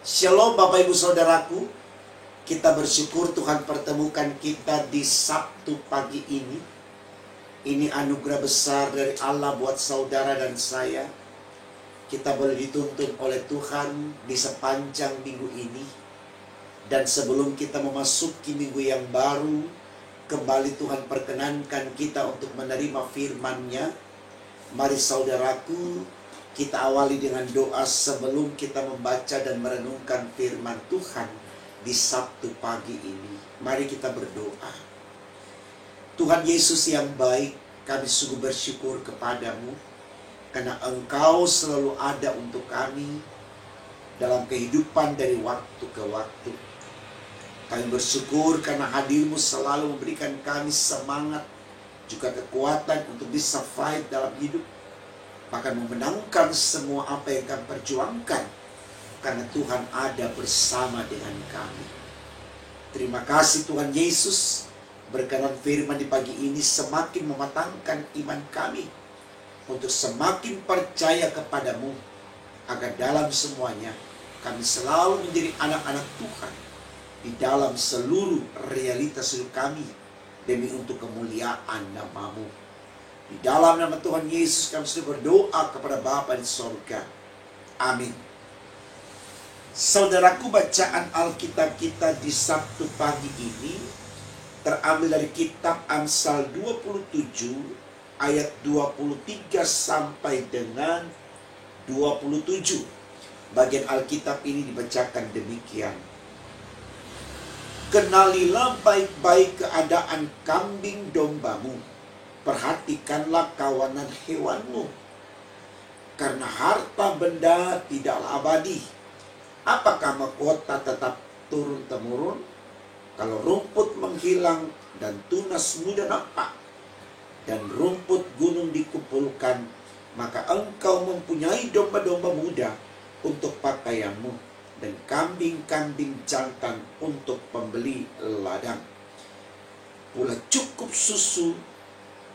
Shalom Bapak Ibu Saudaraku. Kita bersyukur Tuhan pertemukan kita di Sabtu pagi ini. Ini anugerah besar dari Allah buat saudara dan saya. Kita boleh dituntun oleh Tuhan di sepanjang minggu ini. Dan sebelum kita memasuki minggu yang baru, kembali Tuhan perkenankan kita untuk menerima firman-Nya. Mari saudaraku, kita awali dengan doa sebelum kita membaca dan merenungkan firman Tuhan di Sabtu pagi ini. Mari kita berdoa. Tuhan Yesus yang baik, kami sungguh bersyukur kepadamu karena Engkau selalu ada untuk kami dalam kehidupan dari waktu ke waktu. Kami bersyukur karena hadir-Mu selalu memberikan kami semangat, juga kekuatan untuk bisa fight dalam hidup. Bahkan memenangkan semua apa yang kami perjuangkan. Karena Tuhan ada bersama dengan kami. Terima kasih Tuhan Yesus. Berkenan firman di pagi ini semakin mematangkan iman kami. Untuk semakin percaya kepadamu. Agar dalam semuanya kami selalu menjadi anak-anak Tuhan. Di dalam seluruh realitas hidup kami. Demi untuk kemuliaan nama-Mu. Di dalam nama Tuhan Yesus kami sudah berdoa kepada Bapa di sorga. Amin. Saudaraku, bacaan Alkitab kita di Sabtu pagi ini terambil dari kitab Amsal 27 ayat 23 sampai dengan 27. Bagian Alkitab ini dibacakan demikian. Kenalilah baik-baik keadaan kambing dombamu. Perhatikanlah kawanan hewanmu. Karena harta benda tidaklah abadi. Apakah mahkota tetap turun-temurun? Kalau rumput menghilang dan tunas muda nampak, dan rumput gunung dikumpulkan, maka engkau mempunyai domba-domba muda untuk pakaianmu, dan kambing-kambing jantan untuk pembeli ladang. Pula cukup susu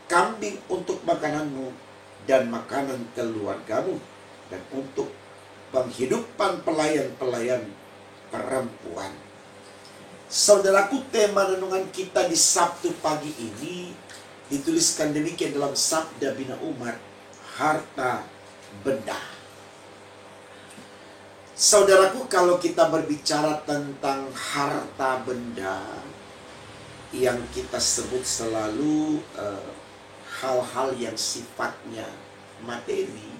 kambing untuk makananmu dan makanan keluargamu, dan untuk penghidupan pelayan-pelayan perempuan. Saudaraku, tema renungan kita di Sabtu pagi ini dituliskan demikian dalam Sabda Bina Umat, harta benda. Saudaraku, kalau kita berbicara tentang harta benda, yang kita sebut selalu hal-hal yang sifatnya materi,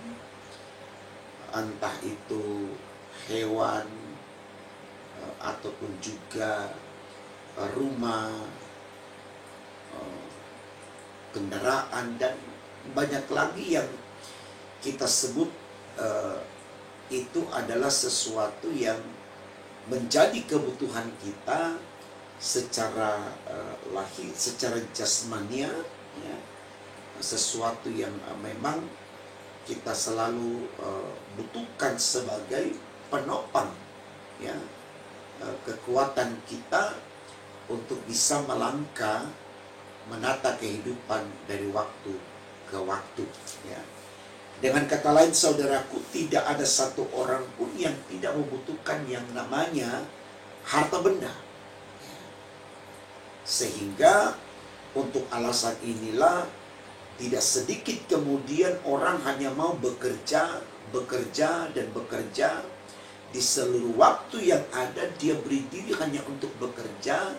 entah itu hewan ataupun juga rumah, kendaraan, dan banyak lagi yang kita sebut itu adalah sesuatu yang menjadi kebutuhan kita secara lahir, secara jasmania, ya. Sesuatu yang memang kita selalu butuhkan sebagai penopang, ya, kekuatan kita untuk bisa melangkah menata kehidupan dari waktu ke waktu, ya. Dengan kata lain, saudaraku, tidak ada satu orang pun yang tidak membutuhkan yang namanya harta benda. Sehingga untuk alasan inilah tidak sedikit kemudian orang hanya mau bekerja di seluruh waktu yang ada. Dia beri diri hanya untuk bekerja,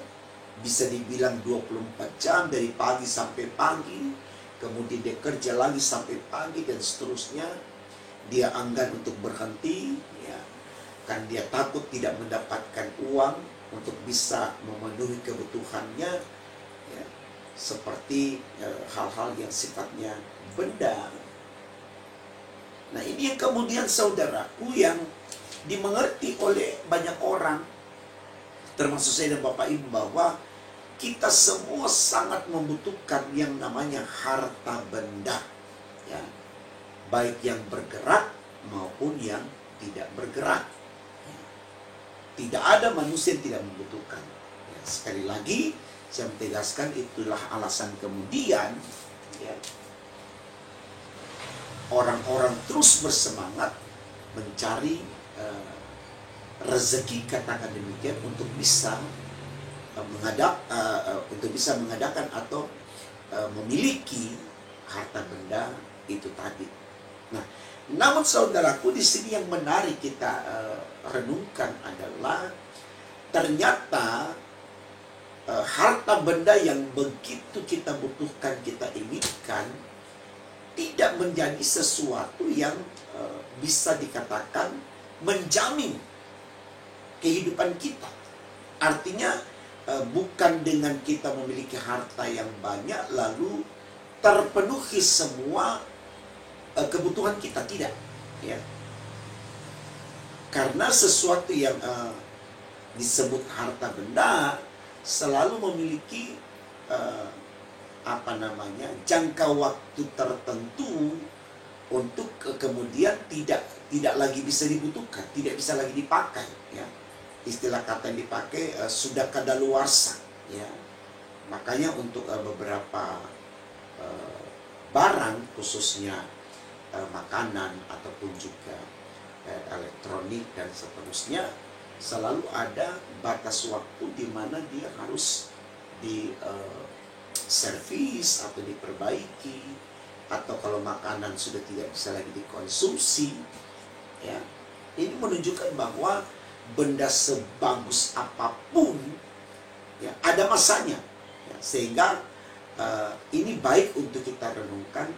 bisa dibilang 24 jam dari pagi sampai pagi, kemudian dia kerja lagi sampai pagi dan seterusnya. Dia enggan untuk berhenti, ya, kan dia takut tidak mendapatkan uang untuk bisa memenuhi kebutuhannya, ya, seperti hal-hal yang sifatnya benda. Nah, ini yang kemudian saudaraku yang dimengerti oleh banyak orang, termasuk saya dan Bapak Ibu, bahwa kita semua sangat membutuhkan yang namanya harta benda, ya, baik yang bergerak maupun yang tidak bergerak. Tidak ada manusia yang tidak membutuhkan. Ya, sekali lagi saya menegaskan, itulah alasan kemudian, ya, orang-orang terus bersemangat mencari rezeki, katakan demikian, untuk bisa mengadakan atau memiliki harta benda itu tadi. Nah, namun saudaraku, di sini yang menarik kita renungkan adalah ternyata harta benda yang begitu kita butuhkan, kita inginkan, tidak menjadi sesuatu yang bisa dikatakan menjamin kehidupan kita. Artinya bukan dengan kita memiliki harta yang banyak lalu terpenuhi semua kebutuhan kita, tidak, ya. Karena sesuatu yang disebut harta benda selalu memiliki jangka waktu tertentu untuk kemudian tidak lagi bisa dibutuhkan, tidak bisa lagi dipakai, ya. Istilah kata yang dipakai sudah kadaluarsa, ya. Makanya untuk beberapa barang, khususnya makanan ataupun juga elektronik dan seterusnya, selalu ada batas waktu di mana dia harus servis atau diperbaiki, atau kalau makanan sudah tidak bisa lagi dikonsumsi, ya. Ini menunjukkan bahwa benda sebagus apapun, ya, ada masanya, ya. Sehingga ini baik untuk kita renungkan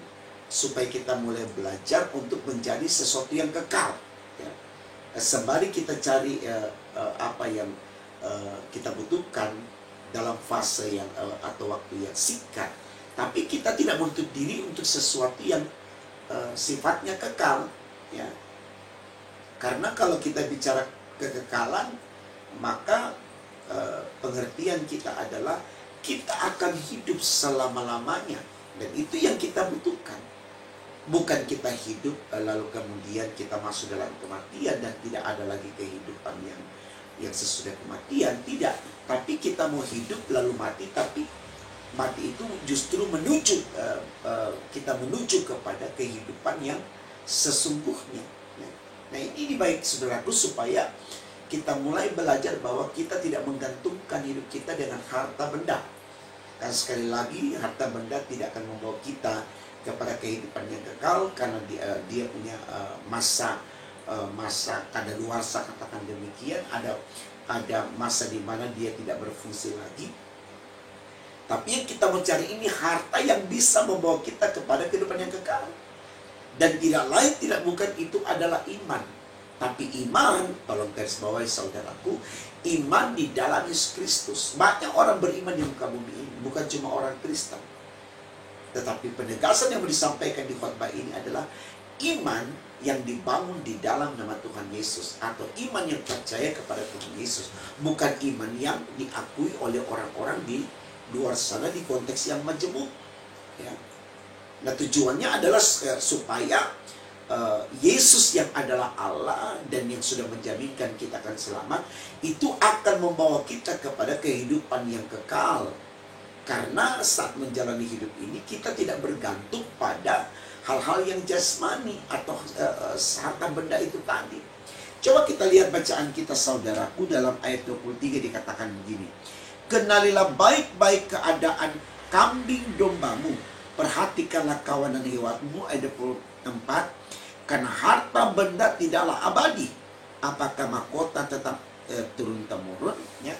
supaya kita mulai belajar untuk menjadi sesuatu yang kekal, ya. Sembari kita cari apa yang kita butuhkan dalam fase yang atau waktu yang singkat, tapi kita tidak menutup diri untuk sesuatu yang sifatnya kekal, ya. Karena kalau kita bicara kekekalan, maka pengertian kita adalah kita akan hidup selama-lamanya, dan itu yang kita butuhkan. Bukan kita hidup lalu kemudian kita masuk dalam kematian dan tidak ada lagi kehidupan yang sesudah kematian, tidak. Tapi kita mau hidup lalu mati, tapi mati itu justru kita menuju kepada kehidupan yang sesungguhnya. Nah, ini baik saudaraku, supaya kita mulai belajar bahwa kita tidak menggantungkan hidup kita dengan harta benda. Karena sekali lagi, harta benda tidak akan membawa kita kepada kehidupan yang kekal, karena dia punya masa kadaluarsa, katakan demikian. Ada masa di mana dia tidak berfungsi lagi. Tapi yang kita mau cari ini harta yang bisa membawa kita kepada kehidupan yang kekal. Dan tidak lain tidak bukan itu adalah iman. Tapi iman, tolong garis bawahi saudaraku, iman di dalam Yesus Kristus. Banyak orang beriman di muka bumi ini, bukan cuma orang Kristen. Tetapi penegasan yang disampaikan di khotbah ini adalah iman yang dibangun di dalam nama Tuhan Yesus, atau iman yang percaya kepada Tuhan Yesus. Bukan iman yang diakui oleh orang-orang di luar sana di konteks yang majemuk, ya. Nah, tujuannya adalah supaya Yesus yang adalah Allah dan yang sudah menjaminkan kita akan selamat, itu akan membawa kita kepada kehidupan yang kekal. Karena saat menjalani hidup ini, kita tidak bergantung pada hal-hal yang jasmani atau harta benda itu tadi. Coba kita lihat bacaan kita saudaraku, dalam ayat 23 dikatakan begini. Kenalilah baik-baik keadaan kambing dombamu, perhatikanlah kawanan hewanmu. Ayat 24, karena harta benda tidaklah abadi, apakah mahkota tetap turun-temurun, ya.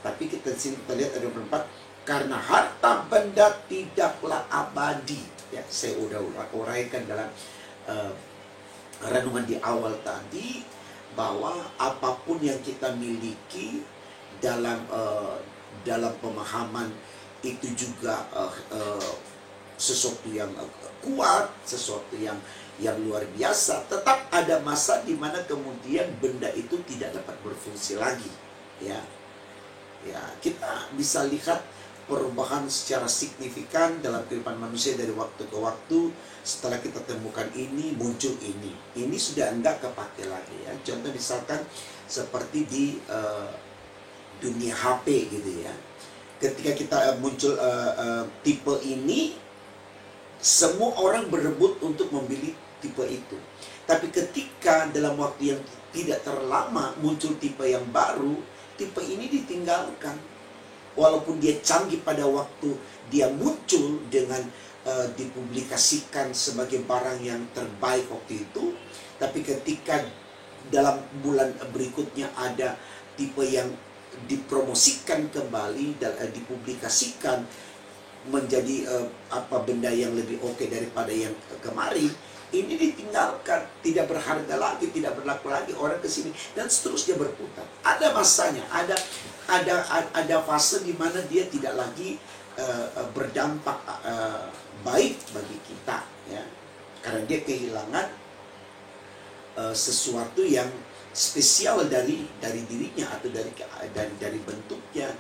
Tapi kita lihat ayat 24, karena harta benda tidaklah abadi, ya. Saya udah uraikan dalam renungan di awal tadi, bahwa apapun yang kita miliki dalam pemahaman itu juga sesuatu yang kuat, sesuatu yang luar biasa. Tetap ada masa di mana kemudian benda itu tidak dapat berfungsi lagi, ya. Ya, kita bisa lihat perubahan secara signifikan dalam kehidupan manusia dari waktu ke waktu. Setelah kita temukan ini, muncul ini. Ini sudah enggak kepake lagi, ya. Contoh misalkan seperti di dunia HP gitu, ya. Ketika kita muncul tipe ini, semua orang berebut untuk membeli tipe itu. Tapi ketika dalam waktu yang tidak terlama muncul tipe yang baru, tipe ini ditinggalkan. Walaupun dia canggih pada waktu dia muncul dengan dipublikasikan sebagai barang yang terbaik waktu itu, tapi ketika dalam bulan berikutnya ada tipe yang dipromosikan kembali dan dipublikasikan menjadi benda yang lebih oke daripada yang kemarin, ini ditinggalkan, tidak berharga lagi, tidak berlaku lagi, orang ke sini dan seterusnya berputar. Ada masanya, ada fase di mana dia tidak lagi berdampak baik bagi kita, ya, karena dia kehilangan sesuatu yang spesial dari dirinya atau dari bentuknya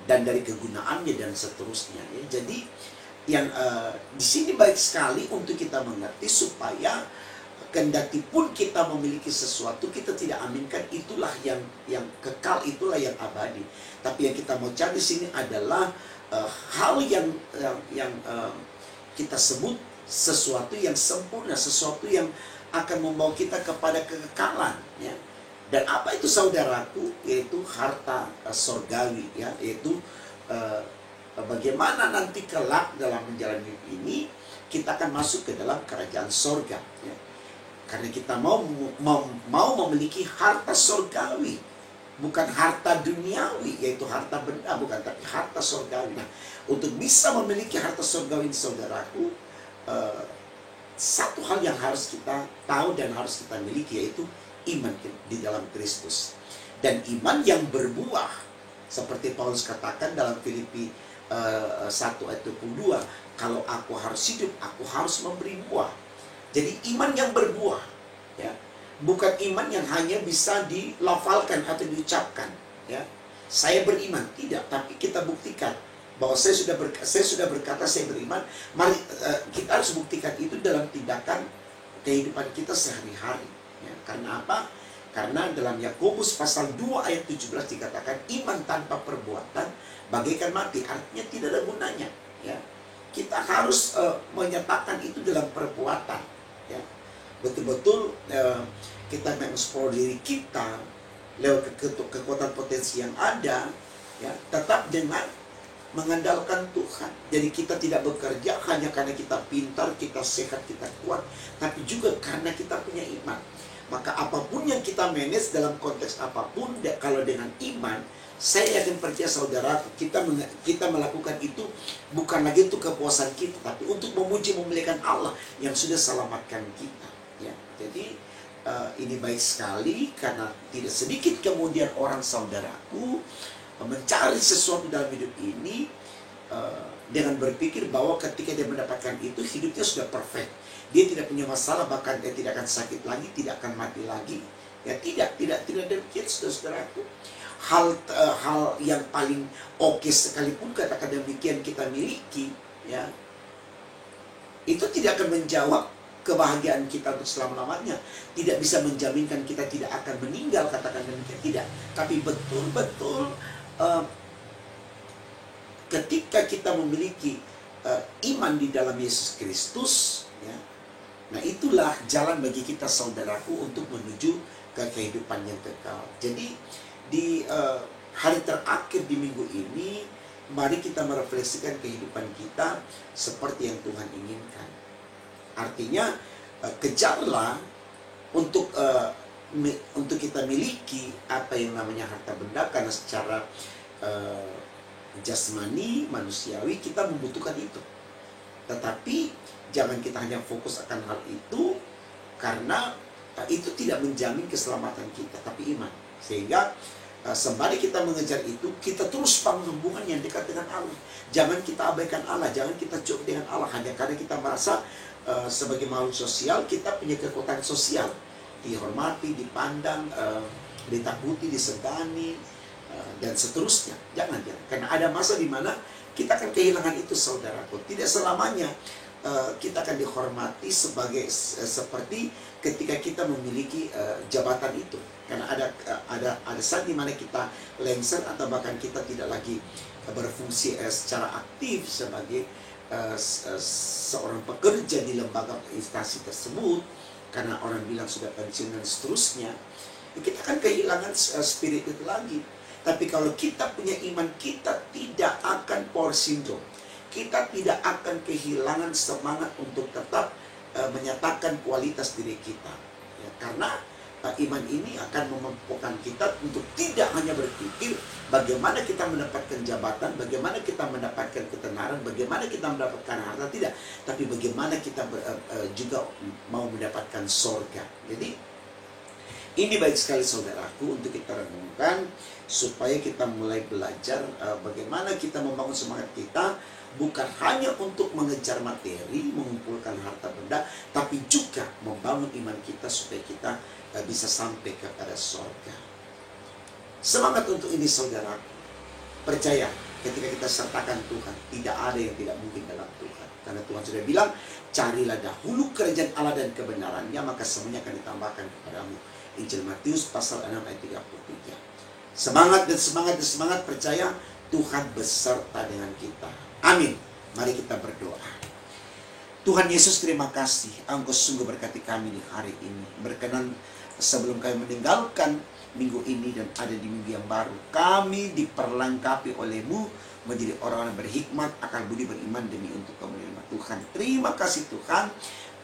dan dari kegunaannya dan seterusnya, ya. Jadi yang di sini baik sekali untuk kita mengerti supaya kendati pun kita memiliki sesuatu, kita tidak aminkan itulah yang kekal, itulah yang abadi. Tapi yang kita mau cari di sini adalah hal yang kita sebut sesuatu yang sempurna, sesuatu yang akan membawa kita kepada kekekalan, ya. Dan apa itu saudaraku? Yaitu harta sorgawi, ya, yaitu bagaimana nanti kelak dalam menjalani hidup ini kita akan masuk ke dalam kerajaan sorga, ya. Karena kita mau memiliki harta sorgawi, bukan harta duniawi, yaitu harta benda, bukan, tapi harta sorgawi. Nah, untuk bisa memiliki harta sorgawi, saudaraku, satu hal yang harus kita tahu dan harus kita miliki, yaitu iman di dalam Kristus. Dan iman yang berbuah, seperti Paulus katakan dalam Filipi 1 ayat 22, kalau aku harus hidup, aku harus memberi buah. Jadi iman yang berbuah, ya, bukan iman yang hanya bisa dilafalkan atau diucapkan, ya. Saya beriman, tidak, tapi kita buktikan bahwa saya sudah berkata saya beriman. Mari kita harus buktikan itu dalam tindakan kehidupan kita sehari-hari, ya. Karena apa? Karena dalam Yakobus pasal 2 ayat 17 dikatakan iman tanpa perbuatan bagaikan mati, artinya tidak ada gunanya, ya. Kita harus menyatakan itu dalam perbuatan, ya. Betul-betul kita mengeksplor diri kita lewat kekuatan potensi yang ada, ya, tetap dengan mengandalkan Tuhan. Jadi kita tidak bekerja hanya karena kita pintar, kita sehat, kita kuat, tapi juga karena kita punya iman. Maka apapun yang kita manage dalam konteks apapun, kalau dengan iman, saya yakin percaya saudara, kita melakukan itu bukan lagi untuk kepuasan kita, tapi untuk memuji memuliakan Allah yang sudah selamatkan kita, ya. Jadi ini baik sekali karena tidak sedikit kemudian orang saudaraku mencari sesuatu dalam hidup ini dengan berpikir bahwa ketika dia mendapatkan itu hidupnya sudah perfect, dia tidak punya masalah, bahkan dia tidak akan sakit lagi, tidak akan mati lagi, ya. Tidak demikian, saudaraku. Hal yang paling oke sekalipun katakan demikian kita miliki, ya, itu tidak akan menjawab kebahagiaan kita untuk selama-lamanya, tidak bisa menjaminkan kita tidak akan meninggal, katakan demikian, tidak. Tapi betul-betul ketika kita memiliki iman di dalam Yesus Kristus, ya, nah itulah jalan bagi kita saudaraku untuk menuju ke kehidupan yang kekal. Jadi di hari terakhir di minggu ini, mari kita merefleksikan kehidupan kita seperti yang Tuhan inginkan. Artinya kejarlah untuk kita miliki apa yang namanya harta benda, karena secara jasmani, manusiawi kita membutuhkan itu. Tetapi jangan kita hanya fokus akan hal itu, karena itu tidak menjamin keselamatan kita, tapi iman. Sehingga sembari kita mengejar itu, kita terus bangun hubungan yang dekat dengan Allah. Jangan kita abaikan Allah, jangan kita cuek dengan Allah hanya karena kita merasa sebagai makhluk sosial kita punya kekuatan sosial, dihormati, dipandang, ditakuti, disegani, dan seterusnya. Jangan. Karena ada masa di mana kita akan kehilangan itu, saudaraku. Tidak selamanya kita akan dihormati seperti ketika kita memiliki jabatan itu. Karena ada saat di mana kita lengser atau bahkan kita tidak lagi berfungsi secara aktif sebagai seorang pekerja di lembaga instansi tersebut, karena orang bilang sudah pensiun dan seterusnya. kita akan kehilangan spirit itu lagi. Tapi kalau kita punya iman, kita tidak akan power syndrome. Kita tidak akan kehilangan semangat untuk tetap menyatakan kualitas diri kita. Ya, karena iman ini akan memampukan kita untuk tidak hanya berpikir bagaimana kita mendapatkan jabatan, bagaimana kita mendapatkan ketenaran, bagaimana kita mendapatkan harta, tidak. Tapi bagaimana kita juga mau mendapatkan sorga. Jadi, ini baik sekali saudaraku untuk kita renungkan, supaya kita mulai belajar bagaimana kita membangun semangat kita, bukan hanya untuk mengejar materi, mengumpulkan harta benda, tapi juga membangun iman kita supaya kita bisa sampai kepada sorga. Semangat untuk ini saudara. Percaya, ketika kita sertakan Tuhan, tidak ada yang tidak mungkin dalam Tuhan. Karena Tuhan sudah bilang, carilah dahulu kerajaan Allah dan kebenarannya, maka semuanya akan ditambahkan kepadamu. Injil Matius pasal 6 ayat 33. Semangat dan semangat dan semangat, percaya Tuhan beserta dengan kita. Amin. Mari kita berdoa. Tuhan Yesus, terima kasih Engkau sungguh berkati kami di hari ini. Berkenan sebelum kami meninggalkan minggu ini dan ada di minggu yang baru, kami diperlengkapi oleh-Mu menjadi orang-orang berhikmat, akal budi, beriman demi untuk kemuliaan Tuhan. Terima kasih Tuhan,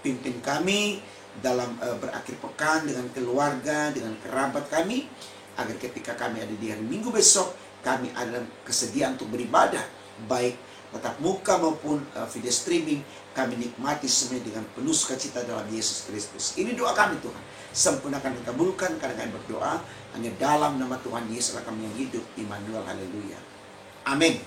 pimpin kami dalam berakhir pekan dengan keluarga, dengan kerabat kami, agar ketika kami ada di hari Minggu besok, kami ada kesediaan untuk beribadah, baik tatap muka maupun video streaming. Kami nikmati semuanya dengan penuh sukacita dalam Yesus Kristus. Ini doa kami Tuhan, sempurnakan dan kabulkan karena kami berdoa hanya dalam nama Tuhan Yesus kami yang hidup, Immanuel, haleluya, amin.